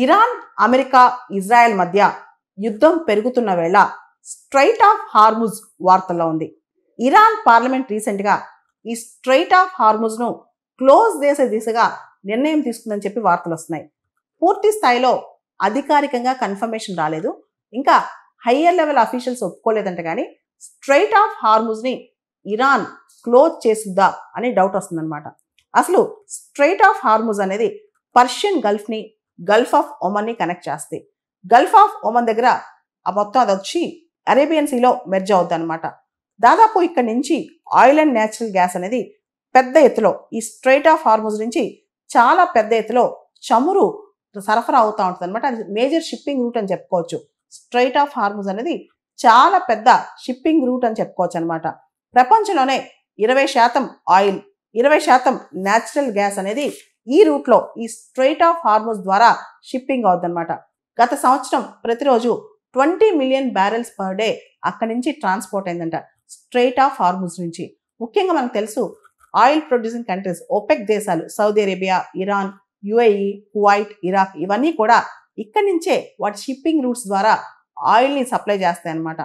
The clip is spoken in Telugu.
ఇరాన్, అమెరికా, ఇజ్రాయెల్ మధ్య యుద్ధం పెరుగుతున్న వేళ స్ట్రైట్ ఆఫ్ హార్ముజ్ వార్తల్లో ఉంది. ఇరాన్ పార్లమెంట్ రీసెంట్గా ఈ స్ట్రైట్ ఆఫ్ హార్ముజ్ను క్లోజ్ చేసే దిశగా నిర్ణయం తీసుకుందని చెప్పి వార్తలు వస్తున్నాయి. పూర్తి స్థాయిలో అధికారికంగా కన్ఫర్మేషన్ రాలేదు, ఇంకా హయ్యర్ లెవెల్ అఫీషియల్స్ ఒప్పుకోలేదంట. కానీ స్ట్రైట్ ఆఫ్ హార్ముజ్ని ఇరాన్ క్లోజ్ చేసుద్దా అని డౌట్ వస్తుందన్నమాట. అసలు స్ట్రైట్ ఆఫ్ హార్ముజ్ అనేది పర్షియన్ గల్ఫ్ని, గల్ఫ్ ఆఫ్ ఒమన్ని కనెక్ట్ చేస్తాయి. గల్ఫ్ ఆఫ్ ఒమన్ దగ్గర మొత్తం అది వచ్చి అరేబియన్ సీలో మెర్జ్ అవుద్ది అనమాట. దాదాపు ఇక్కడ నుంచి ఆయిల్ అండ్ న్యాచురల్ గ్యాస్ అనేది పెద్ద ఎత్తులో ఈ స్ట్రైట్ ఆఫ్ హార్ముజ్ నుంచి చాలా పెద్ద ఎత్తులో చమురు సరఫరా అవుతూ ఉంటుంది అనమాట. అది మేజర్ షిప్పింగ్ రూట్ అని చెప్పుకోవచ్చు. స్ట్రైట్ ఆఫ్ హార్ముజ్ అనేది చాలా పెద్ద షిప్పింగ్ రూట్ అని చెప్పుకోవచ్చు అనమాట. ప్రపంచంలోనే 20% ఆయిల్, 20% న్యాచురల్ గ్యాస్ అనేది ఈ రూట్లో ఈ స్ట్రైట్ ఆఫ్ హార్ముజ్ ద్వారా షిప్పింగ్ అవుద్దన్నమాట. గత సంవత్సరం ప్రతిరోజు 20 మిలియన్ బ్యారెల్స్ పర్ డే అక్కడి నుంచి ట్రాన్స్పోర్ట్ అయిందంట స్ట్రైట్ ఆఫ్ హార్ముజ్ నుంచి. ముఖ్యంగా మనకు తెలుసు ఆయిల్ ప్రొడ్యూసింగ్ కంట్రీస్, ఓపెక్ దేశాలు, Saudi Arabia, Iran, UAE, Kuwait, Iraq ఇవన్నీ కూడా ఇక్కడి నుంచే వాటి షిప్పింగ్ రూట్స్ ద్వారా ఆయిల్ని సప్లై చేస్తాయి అన్నమాట.